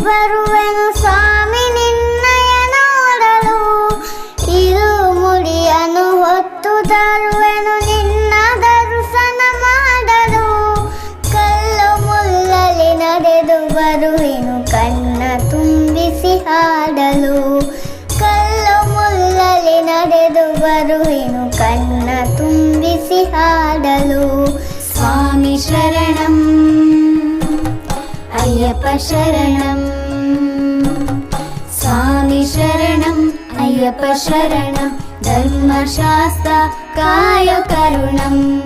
ಬರುವೆನು ಸ್ವಾಮಿ ನಿನ್ನಯ ನೋಡಲು. ಇದು ಮುಡಿಯನ್ನು ಹೊತ್ತು ತರುವೆನು ನಿನ್ನ ದರ್ಶನ ಮಾಡಲು. ಕಲ್ಲು ಮುಲ್ಲಲಿ ನಡೆದು ಬರುವೆನು ಕಣ್ಣ ತುಂಬಿಸಿ ಹಾಡಲು. ಕಲ್ಲು ಮುಲ್ಲಲಿ ನಡೆದು ಬರುವೆನು ಕಣ್ಣ ತುಂಬಿಸಿ ಹಾಡಲು. ಸ್ವಾಮಿ ಶರಣಂ ಅಯ್ಯಪ್ಪ ಶರಣಂ. ಸ್ವಾಮಿ ಶರಣಂ ಅಯ್ಯಪ್ಪ ಶರಣಂ. ಧರ್ಮಶಾಸ್ತ್ರ ಕಾಯ ಕರುಣಂ.